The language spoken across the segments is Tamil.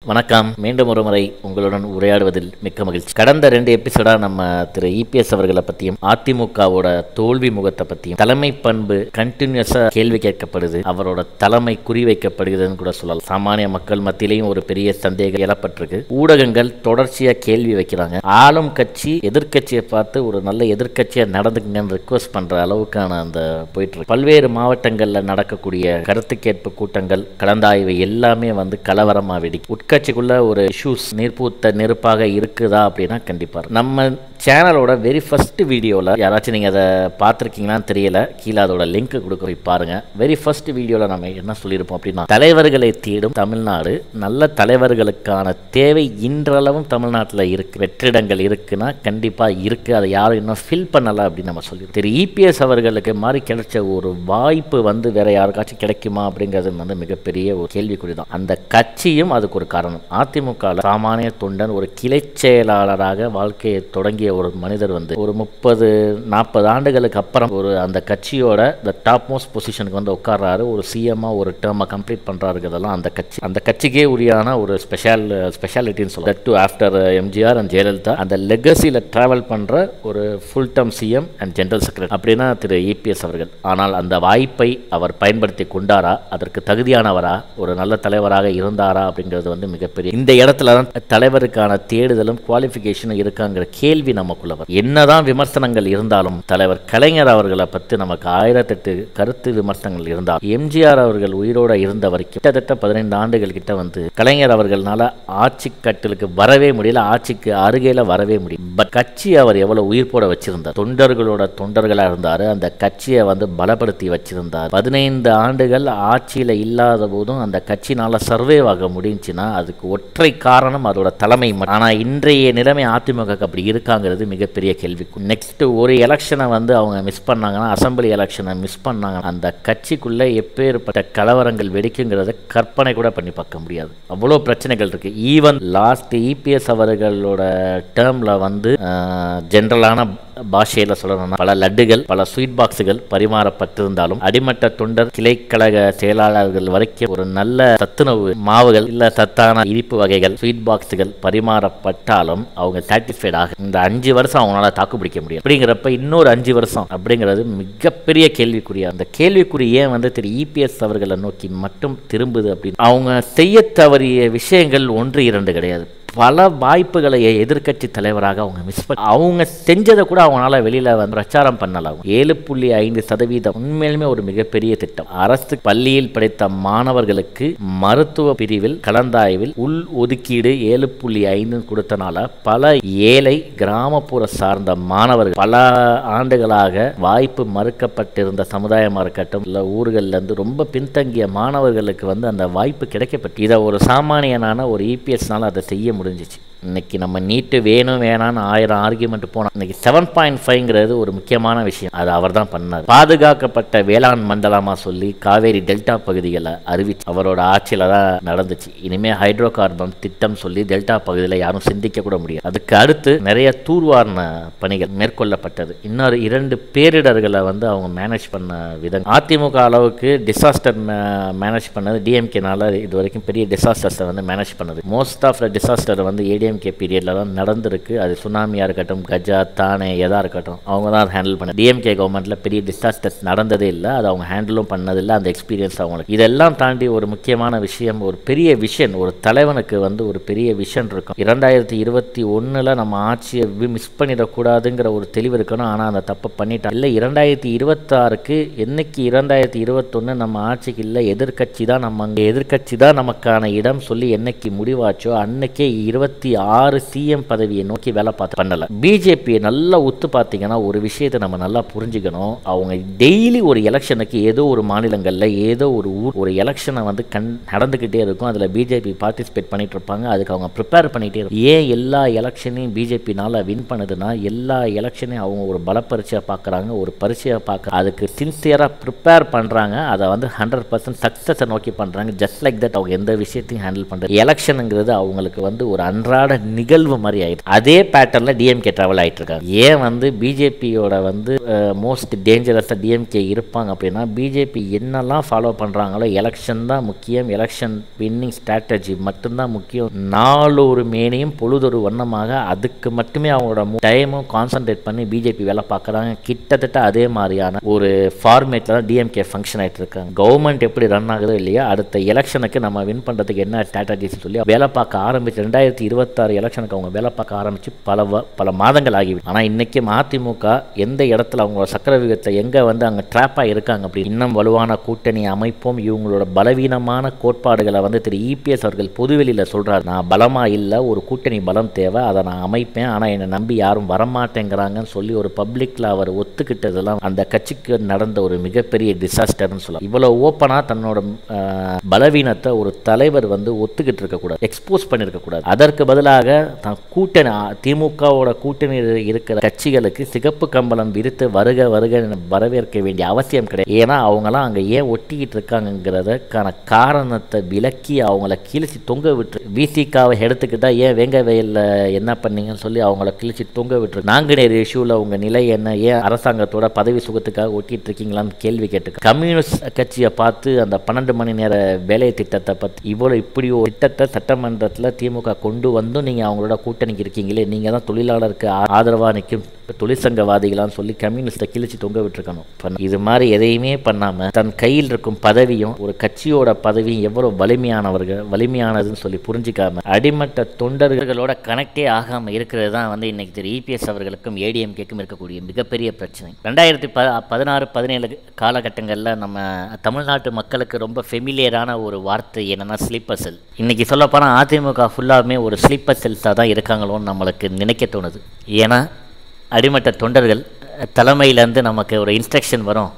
வணக்கம். மீண்டும் ஒரு முறை உங்களுடன் உரையாடுவதில் மிக்க மகிழ்ச்சி. கடந்த 2 எபிசோடா நம்ம திரு இபிஎஸ் அவர்களை பற்றியும் அதிமுகவோட தோல்வி முகத்தை பற்றியும் தலைமை பண்பு கண்டினியூஸா கேள்வி கேட்கப்படுது, அவரோட தலைமை குறிவைக்கப்படுகிறதுன்னு கூட சொல்லலாம். சாமானிய மக்கள் மத்தியிலையும் ஒரு பெரிய சந்தேகம் எழப்பட்டிருக்கு. ஊடகங்கள் தொடர்ச்சியா கேள்வி வைக்கிறாங்க. ஆளும் கட்சி எதிர்கட்சியை பார்த்து ஒரு நல்ல எதிர்கட்சியை நடந்துக்குங்கன்னு ரிக்வஸ்ட் பண்ற அளவுக்கான அந்த போயிட்டு இருக்கு. பல்வேறு மாவட்டங்களில் நடக்கக்கூடிய கருத்து கேட்பு கூட்டங்கள், கலந்தாய்வு எல்லாமே கலவரமா வெடிக்கும். உட்கட்சிக்குள்ள ஒரு இஷ்யூஸ் நீர்பூத்த நெருப்பாக இருக்குதா அப்படின்னா கண்டிப்பா. நம்ம சேனலோட வெரி ஃபர்ஸ்ட் வீடியோவில் யாராச்சும் நீங்கள் அதை பார்த்துருக்கீங்களான்னு தெரியல, கீழே அதோட லிங்க் கொடுக்க போய் பாருங்க. வெரி ஃபர்ஸ்ட் வீடியோவில் நம்ம என்ன சொல்லியிருப்போம் அப்படின்னா, தலைவர்களை தேடும் தமிழ்நாடு, நல்ல தலைவர்களுக்கான தேவை இன்றளவும் தமிழ்நாட்டில் இருக்கு. வெற்றிடங்கள் இருக்குன்னா கண்டிப்பாக இருக்கு, அதை யாரும் இன்னும் ஃபில் பண்ணலை அப்படின்னு நம்ம சொல்லி. திரு இபிஎஸ் அவர்களுக்கு மாதிரி கிடைச்ச ஒரு வாய்ப்பு வேற யாருக்காச்சும் கிடைக்குமா அப்படிங்கிறது மிகப்பெரிய ஒரு கேள்விக்குறி தான். அந்த கட்சியும் அதுக்கு ஒரு காரணம். அதிமுக சாமானிய தொண்டன் ஒரு கிளை செயலாளராக வாழ்க்கையை தொடங்கிய ஒரு மனிதர் ஒரு 30-40 ஆண்டுகளுக்கு அப்புறம் அந்த கட்சியோட டாப் மோஸ்ட் பொசிஷனுக்கு உட்கார்றாரு. ஒரு சிஎம்மா ஒரு டேர்மை கம்ப்ளீட் பண்றாருங்கிறதெல்லாம் அந்த கட்சிக்கே உரியான ஒரு ஸ்பெஷாலிட்டின்னு சொல்லலாம். To after MGR and Jayalalithaa அந்த லெகசியில் டிராவல் பண்ற ஒரு full term CM and general secretary அப்படின்னா திரு இபிஎஸ் அவர்கள். ஆனால் அந்த வாய்ப்பை அவர் பயன்படுத்தி கொண்டாரா, அதற்கு தகுதியானவரா, ஒரு நல்ல தலைவராக இருந்தாரா அப்படிங்கிறது மிகப்பெரிய. இந்த இடத்துல தான் தலைவருக்கான தேடுதலும் குவாலிஃபிகேஷனும் இருக்காங்கிற கேள்வி நமக்குள்ள வரும். என்னதான் விமர்சனங்கள் இருந்தாலும் தலைவர் கலைஞர் அவர்களை பற்றி நமக்கு 1008 கருத்து விமர்சனங்கள் இருந்தால், எம்ஜிஆர் அவர்கள் உயிரோட இருந்த வரைக்கும் கிட்டத்தட்ட 15 ஆண்டுகள் கிட்ட கலைஞர் அவர்களால ஆட்சி கட்டிலுக்கு வரவே முடியல, ஆட்சிக்கு அருகேல வரவே முடியும். பட் கட்சி அவர் எவ்வளவு உயிர் போட வச்சிருந்தார், தொண்டர்களோட தொண்டர்களா இருந்தாரு, அந்த கட்சியை பலப்படுத்தி வச்சிருந்தார். 15 ஆண்டுகள் ஆட்சியில இல்லாத போதும் அந்த கட்சினால சர்வே ஆக முடிஞ்சுன்னா அதுக்கு ஒற்றை காரணம் அதோட தலைமை. ஆனா இன்றைய நிலைமை அதிமுக அப்படி இருக்காங்கிறது மிகப்பெரிய கேள்வி. நெக்ஸ்ட் ஒரு எலெக்ஷனை அவங்க மிஸ் பண்ணாங்கன்னா, அசம்பிளி எலெக்ஷனை மிஸ் பண்ணாங்க, அந்த கட்சிக்குள்ள எப்பேற்பட்ட கலவரங்கள் வெடிக்குங்கிறத கற்பனை கூட பண்ணி பார்க்க முடியாது. அவ்வளோ பிரச்சனைகள் இருக்கு. ஈவன் லாஸ்ட் இபிஎஸ் அவர்களோட டேர்ம்ல ஜெனரலான பாஷையில சொல்லணும்னா பல லட்டுகள், பல ஸ்வீட் பாக்ஸுகள் பரிமாறப்பட்டிருந்தாலும் அடிமட்ட தொண்டர் கிளைக்கழக செயலாளர்கள் வரைக்கும் ஒரு நல்ல சத்துணவு மாவுகள் இல்ல சத்தான இனிப்பு வகைகள் ஸ்வீட் பாக்ஸுகள் பரிமாறப்பட்டாலும் அவங்க சாட்டிஸ்ஃபைட் ஆக இந்த 5 வருஷம் அவங்களால தாக்கு பிடிக்க முடியும். அப்படிங்கிறப்ப இன்னொரு 5 வருஷம் அப்படிங்கிறது மிகப்பெரிய கேள்விக்குரிய. அந்த கேள்விக்குறி ஏன் திரு இபிஎஸ் அவர்களை நோக்கி மட்டும் திரும்புது அப்படின்னு, அவங்க செய்ய தவறிய விஷயங்கள் 1-2 கிடையாது. பல வாய்ப்புகளை எதிர்கட்சி தலைவராக அவங்க மிஸ் பண்ண, அவங்க செஞ்சதை கூட அவங்களால வெளியில பிரச்சாரம் பண்ணலாம். 7.5% உண்மையிலுமே ஒரு மிகப்பெரிய திட்டம். அரசு பள்ளியில் படித்த மாணவர்களுக்கு மருத்துவ பிரிவில் கலந்தாய்வில் உள் ஒதுக்கீடு 7.5 கொடுத்தனால பல ஏழை கிராமப்புற சார்ந்த மாணவர்கள், பல ஆண்டுகளாக வாய்ப்பு மறுக்கப்பட்டிருந்த சமுதாயமா இருக்கட்டும் இல்ல ஊர்கள்ல இருந்து ரொம்ப பின்தங்கிய மாணவர்களுக்கு அந்த வாய்ப்பு கிடைக்கப்பட்டு, இதை ஒரு சாமானியனான ஒரு இபிஎஸ்னால அதை செய்ய முடிஞ்சிச்சு. இன்னைக்கு நம்ம நீட்டு வேணும் வேணான்னு 1000 ஆர்கியூமெண்ட் போனோம். இன்னைக்கு 7.5ங்கிறது ஒரு முக்கியமான விஷயம். அது அவர் தான் பண்ணார். பாதுகாக்கப்பட்ட வேளாண் மண்டலமா சொல்லி காவேரி டெல்டா பகுதிகளை அறிவிச்சு அவரோட ஆட்சியில தான் நடந்துச்சு. இனிமே ஹைட்ரோ கார்பன் திட்டம் சொல்லி டெல்டா பகுதியில் யாரும் சிந்திக்க கூட முடியாது. அதுக்கு அடுத்து நிறைய தூர்வாரண பணிகள் மேற்கொள்ளப்பட்டது. இன்னொரு 2 பேரிடர்களை அவங்க மேனேஜ் பண்ண விதம் அதிமுக அளவுக்கு டிசாஸ்டர் மேனேஜ் பண்ணது டிஎம்கேனால இது வரைக்கும் பெரிய டிசாஸ்டர்ஸை மேனேஜ் பண்ணது. Most of the disaster ADMK பீரியட்ல தான் நடந்திருக்கு. அது சுனாமியா இருக்கட்டும், கஜா, தானே எதா இருக்கட்டும், அவங்க தான் ஹேண்டில் பண்ண. டிஎம்கே கவர்மெண்ட்ல பெரிய டிசாஸ்டர்ஸ் நடந்ததே இல்லை, அது அவங்க ஹேண்டிலும் பண்ணதில்லை. அந்த எக்ஸ்பீரியன்ஸ் அவங்களுக்கு. இதெல்லாம் தாண்டி ஒரு முக்கியமான விஷயம், ஒரு பெரிய விஷன், ஒரு தலைவனுக்கு ஒரு பெரிய விஷன் இருக்கும். 2021 நம்ம ஆட்சியை மிஸ் பண்ணிடக்கூடாதுங்கிற ஒரு தெளிவு இருக்கணும். ஆனால் அந்த தப்பை பண்ணிட்டா இல்லை. 2026க்கு என்னைக்கு 2021 நம்ம ஆட்சிக்கு இல்லை, எதிர்கட்சி தான் எதிர்கட்சி தான் நமக்கான இடம் சொல்லி என்னைக்கு முடிவாச்சோ அன்னைக்கே 26 சிஎம் பதவியை நோக்கி வேலை பார்த்து பண்ணல. பிஜேபியை நல்லா உத்து பார்த்தீங்கன்னா ஒரு விஷயத்தை நம்ம நல்லா புரிஞ்சுக்கணும். அவங்க டெய்லி ஒரு எலெக்ஷனுக்கு ஏதோ ஒரு மாநிலங்களில் ஏதோ ஒரு ஊர் ஒரு எலெக்ஷனை நடந்துக்கிட்டே இருக்கும். அதில் பிஜேபி பார்ட்டிசிபேட் பண்ணிட்டு இருப்பாங்க. அதுக்கு அவங்க ப்ரிப்பேர் பண்ணிகிட்டே இருக்கும். ஏன் எல்லா எலெக்ஷனையும் பிஜேபினால வின் பண்ணுதுன்னா, எல்லா எலெக்ஷனையும் அவங்க ஒரு பலப்பரிச்சையாக பார்க்குறாங்க, ஒரு பரிச்சையாக பார்க்குறாங்க, அதுக்கு சின்சியராக ப்ரிப்பேர் பண்ணுறாங்க. அதை 100% சக்ஸஸை நோக்கி பண்ணுறாங்க. ஜஸ்ட் லைக் தட் அவங்க எந்த விஷயத்தையும் ஹேண்டில் பண்ணுறது. எலெக்ஷனுங்கிறது அவங்களுக்கு ஒரு அன்றாட அன்றாட நிகழ்வு மாதிரி ஆயிடுது. அதே பேட்டர்ல டிஎம்கே டிராவல் ஆயிட்டு இருக்காங்க. ஏன் வந்து பிஜேபியோட வந்து மோஸ்ட் டேஞ்சரஸாக டிஎம்கே இருப்பாங்க அப்படின்னா, பிஜேபி என்னெல்லாம் ஃபாலோ பண்ணுறாங்களோ எலெக்ஷன் தான் முக்கியம், எலெக்ஷன் வின்னிங் ஸ்ட்ராட்டஜி மட்டும்தான் முக்கியம், நாளொரு மேனையும் பொழுதொரு வண்ணமாக அதுக்கு மட்டுமே அவங்களோட டைமும் கான்சன்ட்ரேட் பண்ணி பிஜேபி வேலை பார்க்குறாங்க. கிட்டத்தட்ட அதே மாதிரியான ஒரு ஃபார்மேட்டில் தான் டிஎம்கே ஃபங்க்ஷன் ஆகிட்டு இருக்காங்க. கவர்மெண்ட் எப்படி ரன் ஆகுதோ இல்லையா, அடுத்த எலெக்ஷனுக்கு நம்ம வின் பண்ணுறதுக்கு என்ன ஸ்ட்ராட்டஜிஸ் சொல்லி வேலை பார்க்க ஆரம்பிச்சு 2026 எலெக்ஷனுக்கு அவங்க வேலை பார்க்க ஆரம்பித்து பல மாதங்கள் ஆகிவிடும். ஆனால் இன்றைக்கி அதிமுக எந்த இடத்துல அவங்களோட சக்கரவியூகத்தை எங்கே வந்து அங்கே ட்ராப்பாக இருக்காங்க அப்படி இன்னும் வலுவான கூட்டணி அமைப்போம், இவங்களோட பலவீனமான கோட்பாடுகளை வந்து திரு இபிஎஸ் அவர்கள் பொதுவெளியில் சொல்கிறார். நான் பலமாக இல்லை, ஒரு கூட்டணி பலம் தேவை, அதை நான் அமைப்பேன், ஆனால் என்னை நம்பி யாரும் வரமாட்டேங்கிறாங்கன்னு சொல்லி ஒரு பப்ளிக்கில் அவர் ஒத்துக்கிட்டதெல்லாம் அந்த கட்சிக்கு நடந்த ஒரு மிகப்பெரிய டிசாஸ்டர்னு சொல்லலாம். இவ்வளோ ஓப்பனாக தன்னோட பலவீனத்தை ஒரு தலைவர் வந்து ஒத்துக்கிட்டு இருக்கக்கூடாது, எக்ஸ்போஸ் பண்ணியிருக்கக்கூடாது. அதற்கு பதிலாக தான் கூட்டணி திமுகவோட கூட்டணி இருக்கிற கட்சிகளுக்கு சிகப்பு கம்பளம் விரித்து வருக வருக வரவேற்க வேண்டிய அவசியம் கிடையாது. ஏன்னா அவங்களாம் அங்கே ஏன் ஒட்டிக்கிட்டு இருக்காங்கிறதுக்கான காரணத்தை விளக்கி அவங்கள கிழிச்சு தொங்க விட்டு, விசிகாவை எடுத்துக்கிட்டா ஏன் வேங்க வயலில் என்ன பண்ணீங்கன்னு சொல்லி அவங்கள கிழிச்சு தொங்க விட்டு, நாங்குநேர் இஷ்யூவில் உங்கள் நிலை என்ன, ஏன் அரசாங்கத்தோட பதவி சுகத்துக்காக ஒட்டிட்டு இருக்கீங்களான்னு கேள்வி கேட்டு, கம்யூனிஸ்ட் கட்சியை பார்த்து அந்த 12 மணி நேர வேலை திட்டத்தை பற்றி இப்படி ஒரு திட்டத்தை சட்டமன்றத்தில் திமுக கொண்டு வந்தும் நீங்கள் அவங்களோட கூட்டணிக்கு இருக்கீங்களே, நீங்கள் தான் தொழிலாளருக்கு ஆதரவாக நிற்கும் தொழிற்சங்கவாதிகளான்னு சொல்லி கம்யூனிஸ்ட்டை கிழிச்சு தொங்க விட்டுருக்கணும். இது மாதிரி எதையுமே பண்ணாமல் தன் கையில் இருக்கும் பதவியும் ஒரு கட்சியோட பதவியும் எவ்வளோ வலிமையானதுன்னு சொல்லி புரிஞ்சிக்காம அடிமட்ட தொண்டர்களோட கனெக்டே ஆகாமல் இருக்கிறது தான் வந்து இன்னைக்கு திரு இபிஎஸ் அவர்களுக்கும் ஏடிஎம்கேக்கும் இருக்கக்கூடிய மிகப்பெரிய பிரச்சனை. 2016-17 காலகட்டங்களில் நம்ம தமிழ்நாட்டு மக்களுக்கு ரொம்ப ஃபெமிலியரான ஒரு வார்த்தை என்னன்னா ஸ்லீப்பர் செல். இன்னைக்கு சொல்லப்போனால் அதிமுக ஃபுல்லாகவே ஒரு ஸ்லீப்பர் செல்ஸாக தான் இருக்காங்களோன்னு நம்மளுக்கு நினைக்க தோணுது. ஏன்னா அடிமட்ட தொண்டர்கள் தலைமையிலேருந்து நமக்கு ஒரு இன்ஸ்ட்ரக்ஷன் வரும்,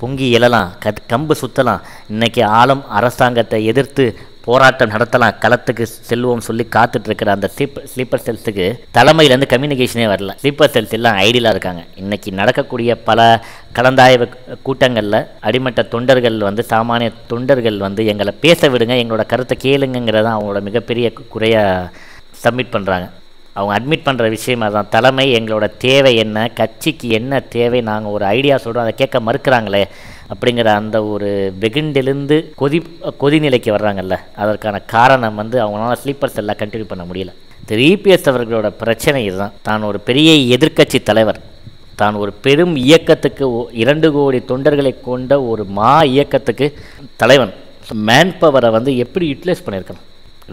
பொங்கி எழலாம், கம்பு சுற்றலாம், இன்றைக்கி ஆளும் அரசாங்கத்தை எதிர்த்து போராட்டம் நடத்தலாம், களத்துக்கு செல்வோம் சொல்லி காத்துட்ருக்கிற அந்த ஸ்லீப்பர் செல்ஸுக்கு தலைமையிலேருந்து கம்யூனிகேஷனே வரல. ஸ்லீப்பர் செல்ஸ் எல்லாம் ஐடியலாக இருக்காங்க. இன்றைக்கி நடக்கக்கூடிய பல கலந்தாய்வு கூட்டங்களில் அடிமட்ட தொண்டர்கள் வந்து சாமானிய தொண்டர்கள் வந்து எங்களை பேச விடுங்க, எங்களோட கருத்தை கேளுங்கிறதான் அவங்களோட மிகப்பெரிய குறையாக சப்மிட் பண்ணுறாங்க. அவங்க அட்மிட் பண்ணுற விஷயம் அதுதான். தலைமை எங்களோட தேவை என்ன, கட்சிக்கு என்ன தேவை, நாங்கள் ஒரு ஐடியா சொல்கிறோம், அதை கேட்க மறுக்கிறாங்களே அப்படிங்கிற அந்த ஒரு வெகுண்டெழுந்து கொதிநிலைக்கு வர்றாங்கல்ல, அதற்கான காரணம் வந்து அவங்களால ஸ்லீப்பர்ஸ் எல்லாம் கண்டினியூ பண்ண முடியல. திரு இபிஎஸ் அவர்களோட பிரச்சனை இதுதான். தான் ஒரு பெரிய எதிர்க்கட்சி தலைவர், தான் ஒரு பெரும் இயக்கத்துக்கு 2 கோடி தொண்டர்களை கொண்ட ஒரு இயக்கத்துக்கு தலைவன், மேன் பவரை வந்து எப்படி யூட்டிலைஸ் பண்ணியிருக்கணும்.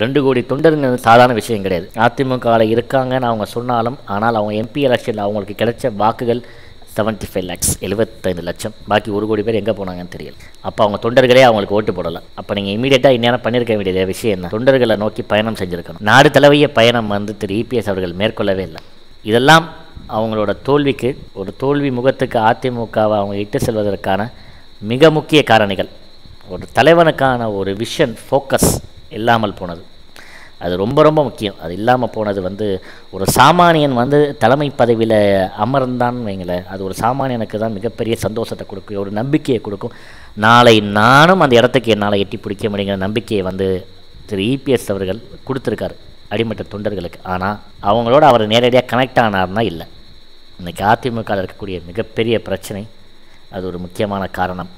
2 கோடி தொண்டருங்கிறது சாதாரண விஷயம் கிடையாது. அதிமுகவில் இருக்காங்கன்னு அவங்க சொன்னாலும், ஆனால் அவங்க எம்பி எலெக்ஷனில் அவங்களுக்கு கிடைச்ச வாக்குகள் 75 lakhs, 75 லட்சம். பாக்கி 1 கோடி பேர் எங்கே போனாங்கன்னு தெரியல. அப்போ அவங்க தொண்டர்களே அவங்களுக்கு ஓட்டு போடலாம். அப்போ நீங்கள் இமீடியட்டாக இந்நேரம் பண்ணியிருக்க வேண்டிய விஷயம் என்ன, தொண்டர்களை நோக்கி பயணம் செஞ்சுருக்கணும். நாடு தழுவிய பயணம் வந்து திரு இபிஎஸ் அவர்கள் மேற்கொள்ளவே இல்லை. இதெல்லாம் அவங்களோட தோல்விக்கு, ஒரு தோல்வி முகத்துக்கு அதிமுகவை அவங்க இட்டு செல்வதற்கான மிக முக்கிய காரணிகள். ஒரு தலைவனுக்கான ஒரு விஷன், ஃபோக்கஸ் இல்லாமல் போனது, அது ரொம்ப ரொம்ப முக்கியம். அது இல்லாமல் போனது வந்து ஒரு சாமானியன் வந்து தலைமை பதவியில் அமர்ந்தான்னு வைங்களேன், அது ஒரு சாமானியனுக்கு தான் மிகப்பெரிய சந்தோஷத்தை கொடுக்கும், ஒரு நம்பிக்கையை கொடுக்கும். நாளை நானும் அந்த இடத்துக்கு என்னால் எட்டி பிடிக்க முடியுங்கிற நம்பிக்கையை வந்து திரு இபிஎஸ் அவர்கள் கொடுத்துருக்காரு அடிமட்ட தொண்டர்களுக்கு. ஆனால் அவங்களோட அவர் நேரடியாக கனெக்ட் ஆனார்னா இல்லை. இன்றைக்கி அதிமுக இருக்கக்கூடிய மிகப்பெரிய பிரச்சனை அது ஒரு முக்கியமான காரணம்.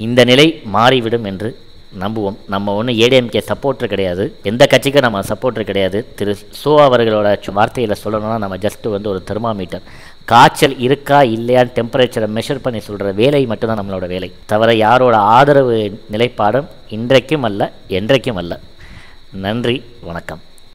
இந்த நிலை மாறிவிடும் என்று நம்புவோம். நம்ம ஒன்றும் ஏடிஎம்கே சப்போர்ட்டர் கிடையாது, எந்த கட்சிக்கும் நம்ம சப்போர்ட்டர் கிடையாது. திரு சோ அவர்களோட வார்த்தையில் சொல்லணும்னா, நம்ம ஜஸ்ட்டு வந்து ஒரு தெர்மாமீட்டர், காய்ச்சல் இருக்கா இல்லையான்னு டெம்பரேச்சரை மெஷர் பண்ணி சொல்கிற வேலை மட்டும்தான் நம்மளோட வேலை, தவிர யாரோட ஆதரவு நிலைப்பாடும் இன்றைக்கும் அல்ல என்றைக்கும் அல்ல. நன்றி, வணக்கம்.